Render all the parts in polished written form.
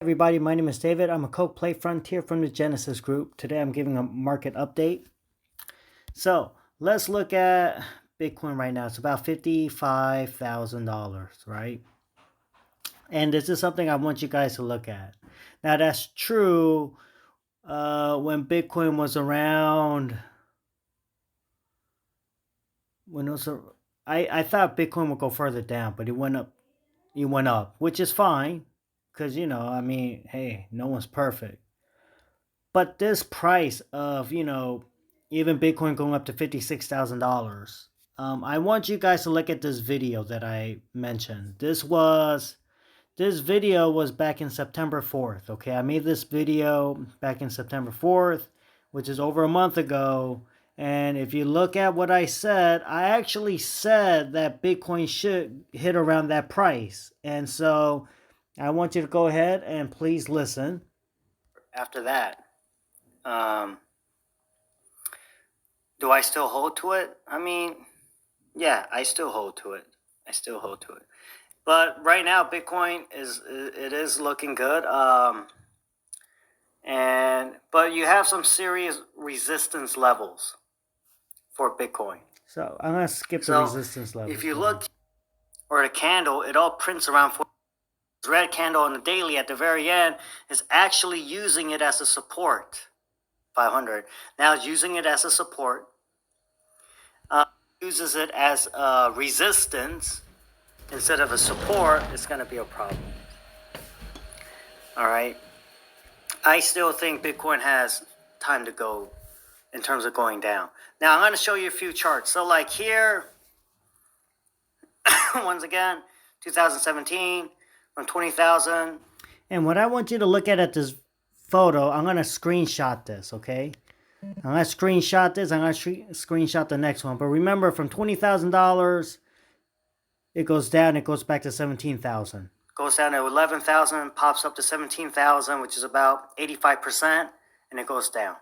Everybody, my name is David. I'm a KOK Play Frontier from the Genesis Group. Today I'm giving a market update. So let's look at Bitcoin right now. It's about $55,000, right? And this is something I want you guys to look at. Now that's true when Bitcoin was around, I thought Bitcoin would go further down, but it went up. It went up, which is fine. Because, hey, no one's perfect. But this price of, even Bitcoin going up to $56,000, I want you guys to look at this video that I mentioned. This video was back in September 4th, okay? I made this video back in September 4th, which is over a month ago. And if you look at what I said, I actually said that Bitcoin should hit around that price. And so I want you to go ahead and please listen. After that, do I still hold to it? I mean, yeah, I still hold to it. But right now, Bitcoin is looking good. But you have some serious resistance levels for Bitcoin. So I'm gonna skip the resistance levels. If you look, or the candle, it all prints around for red candle on the daily at the very end is actually using it as a support. 500 now it's using it as a support. Uses it as a resistance instead of a support. It's going to be a problem. All right, I still think Bitcoin has time to go in terms of going down. Now I'm going to show you a few charts. So like here, once again, 2017 from 20,000. And what I want you to look at this photo, I'm going to screenshot this, okay? I'm going to screenshot this. I'm going to screenshot the next one. But remember, from $20,000, it goes down. It goes back to 17,000. Goes down to 11,000, pops up to 17,000, which is about 85%, and it goes down.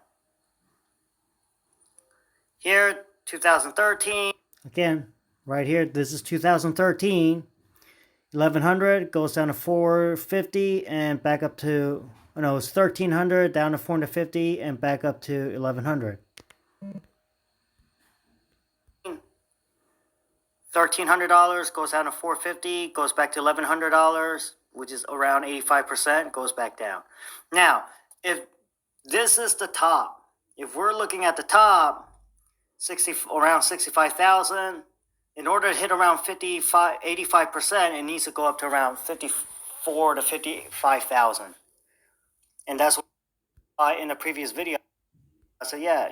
Here, 2013. Again, right here, this is 2013. 1100 goes down to 450 and back up to, oh no, it's 1300 down to 450 and back up to 1100. $1,300 goes down to 450, goes back to $1,100, which is around 85%, goes back down. Now, if this is the top, if we're looking at the top, around 65,000. In order to hit around 85%, it needs to go up to around 54 to 55,000. And that's why in the previous video, I said, yeah,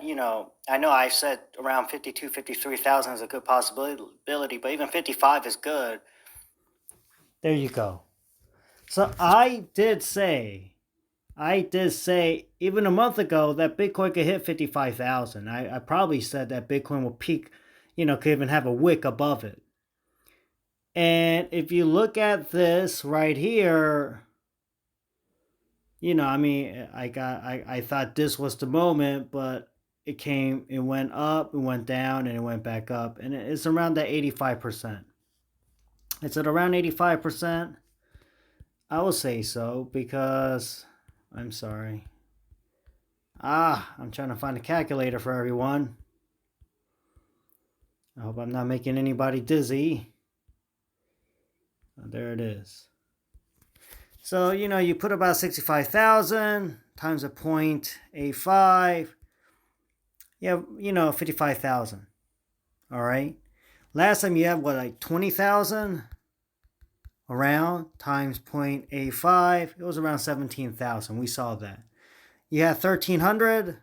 I know I said around 52, 53,000 is a good possibility, but even 55 is good. There you go. So I did say even a month ago that Bitcoin could hit 55,000. I probably said that Bitcoin will peak, could even have a wick above it. And if you look at this right here, I thought this was the moment, but it went up, it went down, and it went back up. And it's around that 85%. It's at around 85%. I will say so because, I'm sorry. I'm trying to find a calculator for everyone. I hope I'm not making anybody dizzy. Oh, there it is. So, you put about 65,000 times a 0.85. Yeah, 55,000. All right. Last time you had like 20,000 around times 0.85. It was around 17,000. We saw that. You had 1,300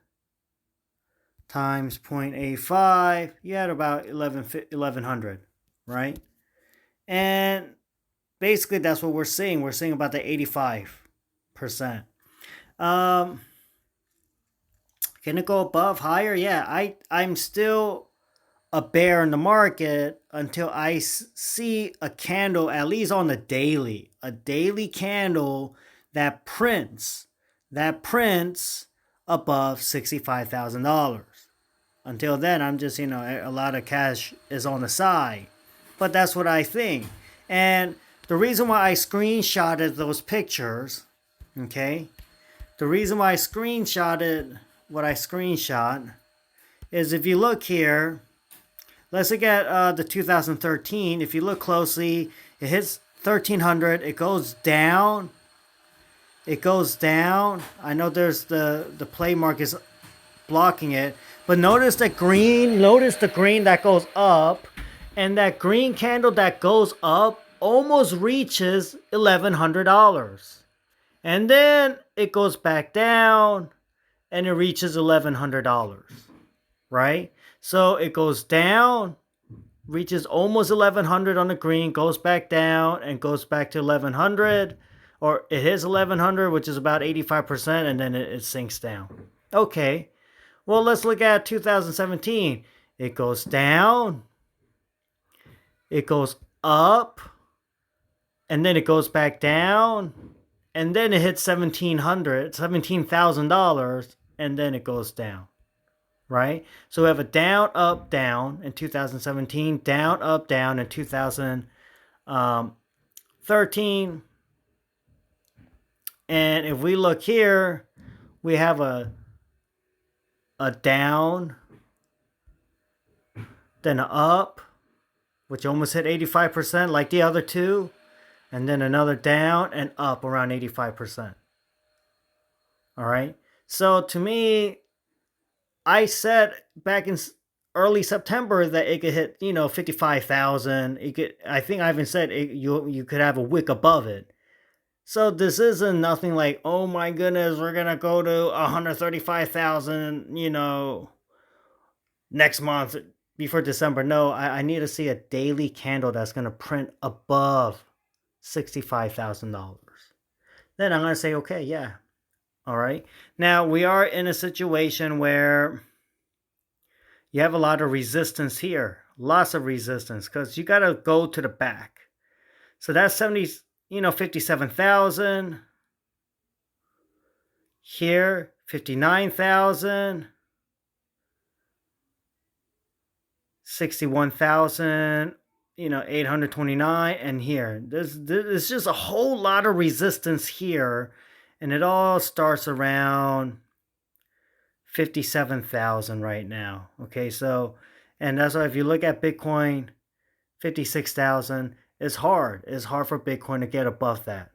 times 0.85, you had about 1,100, right? And basically that's what we're seeing. We're seeing about the 85%. Can it go above, higher? Yeah, I'm still a bear in the market until I see a candle, at least on the daily, a daily candle that prints above $65,000. Until then, I'm just, a lot of cash is on the side. But that's what I think. And the reason why I screenshotted those pictures, Okay. The reason why I screenshotted what I screenshot is if you look here, let's look at the 2013. If you look closely, it hits 1300. It goes down. It goes down. I know there's the play mark is blocking it, but notice the green. Notice the green that goes up, and that green candle that goes up almost reaches $1,100, and then it goes back down, and it reaches $1,100. Right? So it goes down, reaches almost 1100 on the green, goes back down, and goes back to 1100, or it hits 1100, which is about 85%, and then it sinks down. Okay, well, let's look at 2017. It goes down, it goes up, and then it goes back down, and then it hits $17,000, and then it goes down. Right? So we have a down, up, down in 2017, down, up, down in 2013. And if we look here, we have a down, then an up, which almost hit 85% like the other two, and then another down and up around 85%. All right? So to me, I said back in early September that it could hit, 55,000. It could. I think I even said you could have a wick above it. So this isn't nothing like, oh my goodness, we're gonna go to 135,000, next month before December. No, I need to see a daily candle that's gonna print above $65,000. Then I'm gonna say, okay, yeah. All right. Now, we are in a situation where you have a lot of resistance here. Lots of resistance because you got to go to the back. So that's 57,000. Here, 59,000. 61,000. 829. And here, there's just a whole lot of resistance here. And it all starts around 57,000 right now. Okay, so, and that's why if you look at Bitcoin, 56,000 is hard. It's hard for Bitcoin to get above that.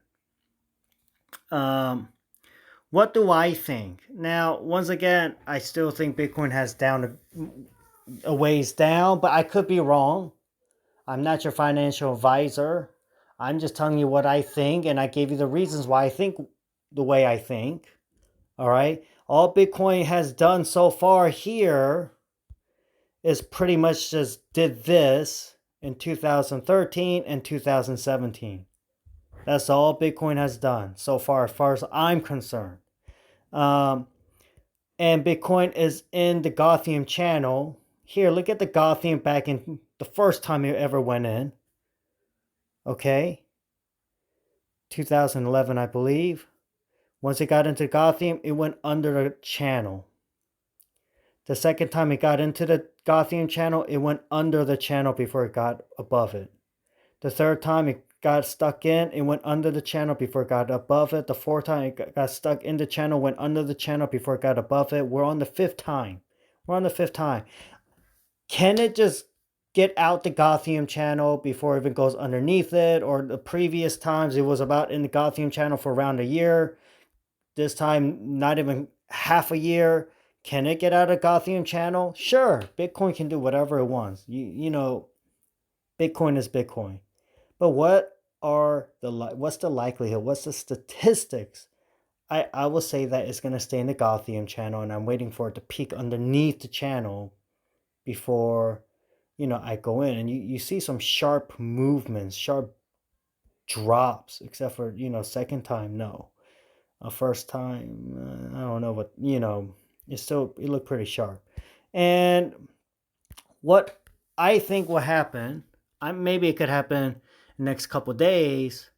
What do I think? Now, once again, I still think Bitcoin has down a ways down, but I could be wrong. I'm not your financial advisor. I'm just telling you what I think, and I gave you the reasons why I think the way I think. All right. All Bitcoin has done so far here is pretty much just did this in 2013 and 2017. That's all Bitcoin has done so far as I'm concerned. And Bitcoin is in the Gothium channel. Here, look at the Gothium back in the first time you ever went in. Okay. 2011, I believe. Once it got into Gothium, it went under the channel. The second time it got into the Gothium channel, it went under the channel before it got above it. The third time it got stuck in, it went under the channel before it got above it. The fourth time it got stuck in the channel, went under the channel before it got above it. We're on the fifth time. Can it just get out the Gothium channel before it even goes underneath it? Or the previous times it was about in the Gothium channel for around a year. This time, not even half a year. Can it get out of Gothium channel? Sure, Bitcoin can do whatever it wants. Bitcoin is Bitcoin. But what's the likelihood? What's the statistics? I will say that it's going to stay in the Gothium channel, and I'm waiting for it to peak underneath the channel before, I go in. And you see some sharp movements, sharp drops, except for, second time, no. First time, I don't know, but it looked pretty sharp. And what I think will happen, maybe it could happen in the next couple days,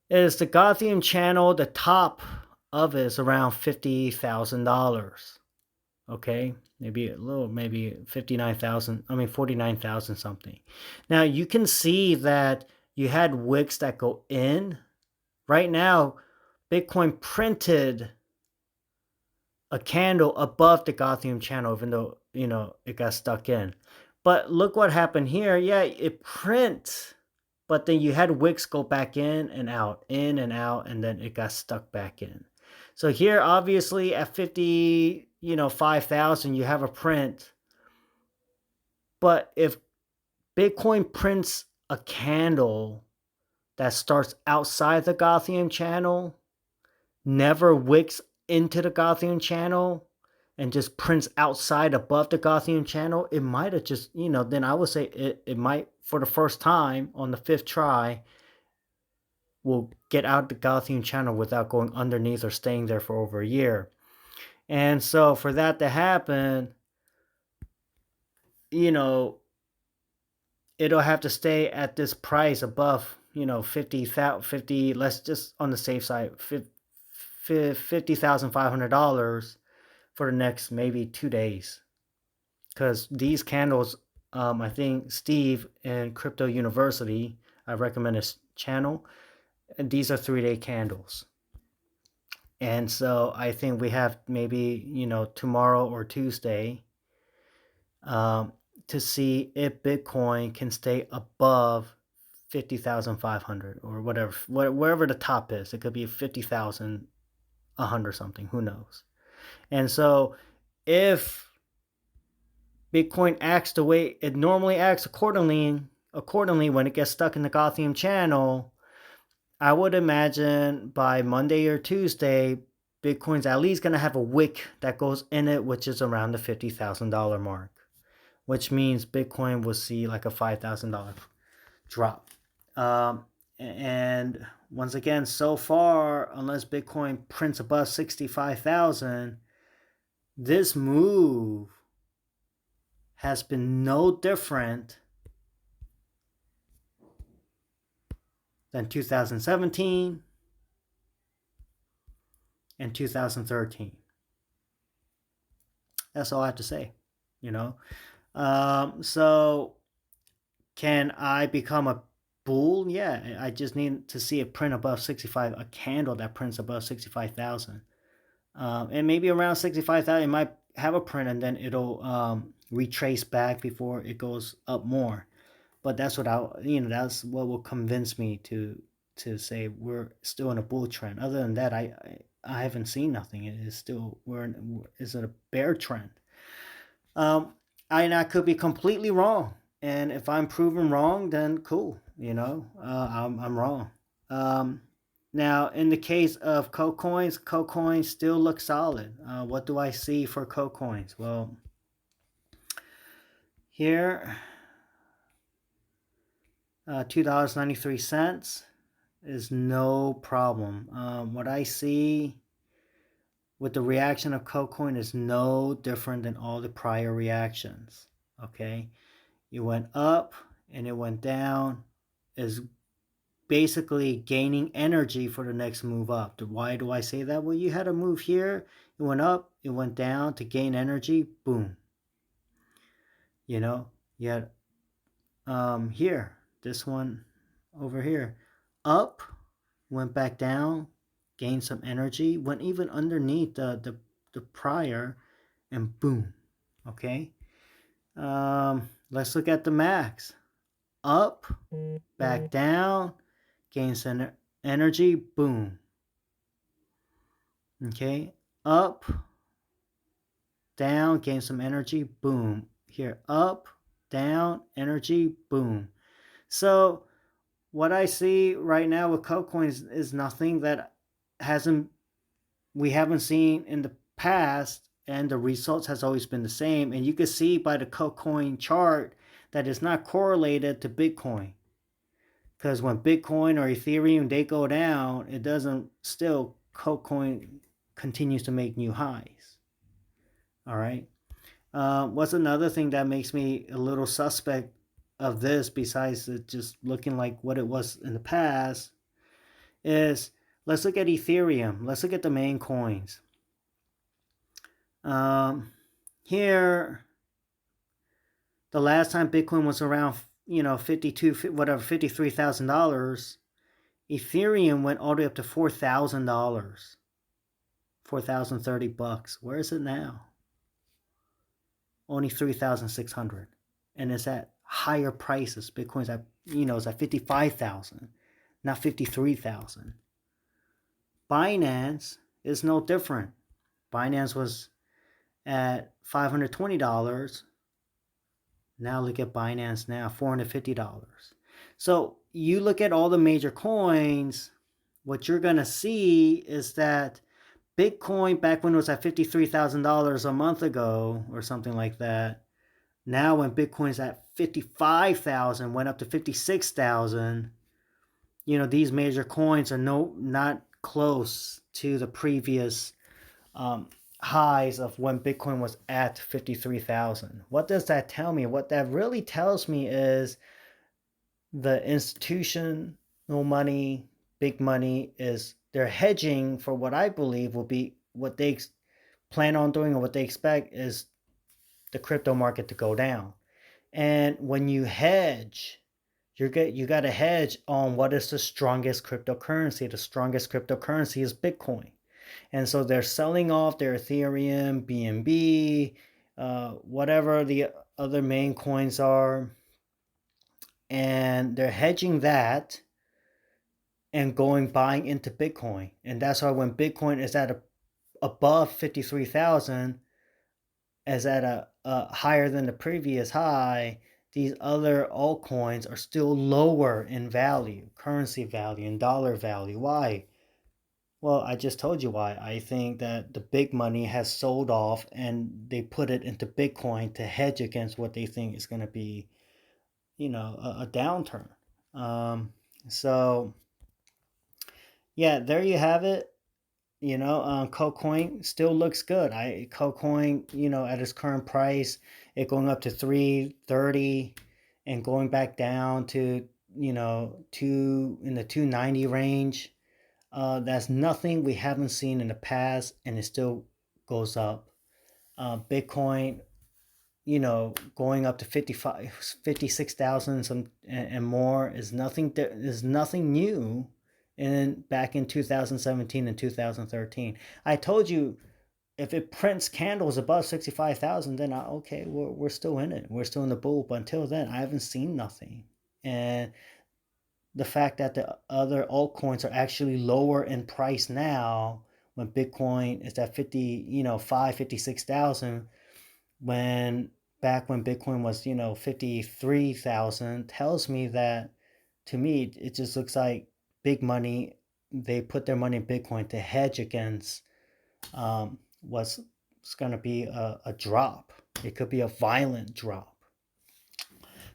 is the Gothium channel, the top of it is around $50,000. Okay, maybe 49,000 something. Now you can see that you had wicks that go in. Right now, Bitcoin printed a candle above the Gaussian channel, even though, it got stuck in. But look what happened here. Yeah, it prints, but then you had wicks go back in and out, and then it got stuck back in. So here, obviously, at 50, 5,000, you have a print. But if Bitcoin prints a candle that starts outside the Gaussian channel, never wicks into the Gaussian channel, and just prints outside above the Gaussian channel, it might have just, then I would say it might, for the first time on the 5th try, will get out the Gaussian channel without going underneath or staying there for over a year. And so for that to happen, it'll have to stay at this price above, 50, let's just on the safe side, $50,500 for the next maybe 2 days. Because these candles, I think Steve in Crypto University, I recommend his channel, and these are 3-day candles. And so I think we have maybe, tomorrow or Tuesday to see if Bitcoin can stay above 50,500 or whatever, wherever the top is. It could be 50,100 something, who knows. And so if Bitcoin acts the way it normally acts accordingly when it gets stuck in the Gaussian channel, I would imagine by Monday or Tuesday, Bitcoin's at least going to have a wick that goes in it, which is around the $50,000 mark, which means Bitcoin will see like a $5,000 drop. And once again, so far, unless Bitcoin prints above 65,000, this move has been no different than 2017 and 2013. That's all I have to say, So can I become a bull? Yeah, I just need to see a print above 65, a candle that prints above 65,000. And maybe around 65,000, it might have a print and then it'll retrace back before it goes up more. But that's what that's what will convince me to say we're still in a bull trend. Other than that, I haven't seen nothing. It is still is it a bear trend? I could be completely wrong, and if I'm proven wrong, then cool. I'm wrong. Now, in the case of KOK-COINs still look solid. What do I see for KOK-COINs? Well, here, $2.93 is no problem. What I see with the reaction of KOK-COIN is no different than all the prior reactions. Okay, it went up and it went down, is basically gaining energy for the next move up. Why do I say that? Well, you had a move here, it went up, it went down to gain energy, boom. You had here, this one over here, up, went back down, gained some energy, went even underneath the prior, and boom. Okay, let's look at the max. Up, back down, gain some energy, boom. Okay, up, down, gain some energy, boom. Here, up, down, energy, boom. So what I see right now with KOK-COIN is nothing that we haven't seen in the past, and the results has always been the same. And you can see by the KOK-COIN chart that it's not correlated to Bitcoin. Because when Bitcoin or Ethereum, they go down, it doesn't, still KOK-COIN continues to make new highs. All right. What's another thing that makes me a little suspect of this, besides it just looking like what it was in the past, is let's look at Ethereum. Let's look at the main coins. Here, the last time Bitcoin was around, $53,000, Ethereum went all the way up to $4,000. $4,030. Where is it now? Only 3,600. And it's at higher prices. Bitcoin's at, it's at 55,000, not 53,000. Binance is no different. Binance was at $520. Now look at Binance now, $450. So you look at all the major coins, what you're going to see is that Bitcoin, back when it was at $53,000 a month ago or something like that, now when Bitcoin's at 55,000, went up to 56,000, these major coins are not close to the previous highs of when Bitcoin was at 53,000. What does that tell me? What that really tells me is the institutional money, big money, they're hedging for what I believe will be what they plan on doing, or what they expect is the crypto market to go down. And when you hedge, you got to hedge on what is the strongest cryptocurrency. The strongest cryptocurrency is Bitcoin. And so they're selling off their Ethereum, BNB, whatever the other main coins are, and they're hedging that and buying into Bitcoin. And that's why when Bitcoin is at above 53,000, as at a higher than the previous high, these other altcoins are still lower in value, currency value, and dollar value. Why? Well, I just told you why. I think that the big money has sold off and they put it into Bitcoin to hedge against what they think is going to be, a downturn. So, yeah, there you have it. KOK-COIN still looks good. KOK-COIN, at its current price, it going up to 330 and going back down to, in the 290 range. That's nothing we haven't seen in the past, and it still goes up. Bitcoin, going up to 56,000 and more is nothing new. And back in 2017 and 2013, I told you, if it prints candles above 65,000, then okay, we're still in it. We're still in the bull. But until then, I haven't seen nothing. And the fact that the other altcoins are actually lower in price now, when Bitcoin is at 56,000, back when Bitcoin was 53,000, tells me that, to me, it just looks like big money, they put their money in Bitcoin to hedge against what's going to be a drop. It could be a violent drop.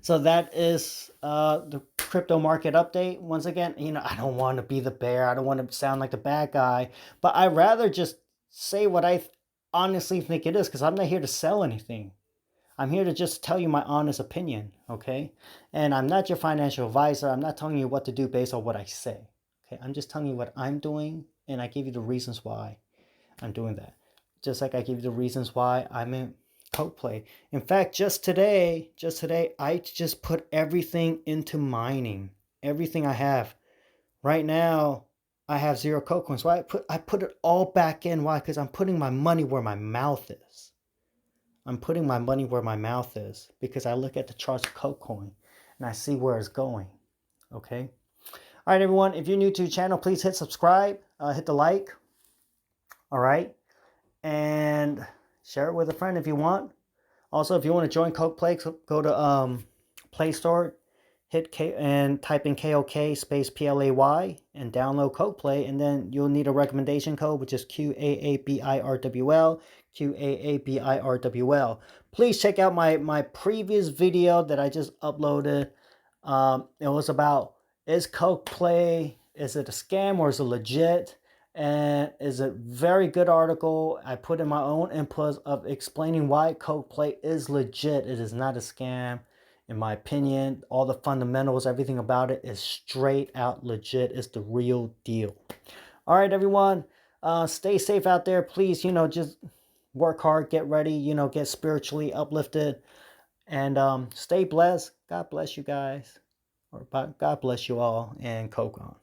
So that is the crypto market update. Once again, I don't want to be the bear. I don't want to sound like the bad guy. But I'd rather just say what I honestly think it is, because I'm not here to sell anything. I'm here to just tell you my honest opinion, okay? And I'm not your financial advisor. I'm not telling you what to do based on what I say, okay? I'm just telling you what I'm doing, and I give you the reasons why I'm doing that. Just like I give you the reasons why I'm in COK-COIN. In fact, just today, I just put everything into mining. Everything I have. Right now, I have 0 COK-COIN. So I put it all back in. Why? Because I'm putting my money where my mouth is. I'm putting my money where my mouth is, because I look at the charts of KOK-COIN and I see where it's going. Okay. All right, everyone. If you're new to the channel, please hit subscribe, hit the like. All right. And share it with a friend if you want. Also, if you want to join KOK-COIN, go to Play Store, and type in KOK space PLAY and download KOK-COIN, and then you'll need a recommendation code, which is QAABIRWL, QAABIRWL. Please check out my previous video that I just uploaded. It was about, is KOK-COIN, is it a scam or is it legit? And it's a very good article. I put in my own inputs of explaining why KOK-COIN is legit. It is not a scam. In my opinion, all the fundamentals, everything about it is straight out legit. It's the real deal. All right, everyone. Stay safe out there. Please, just work hard, get ready, get spiritually uplifted. And stay blessed. God bless you guys. Or God bless you all. And KOK-COIN.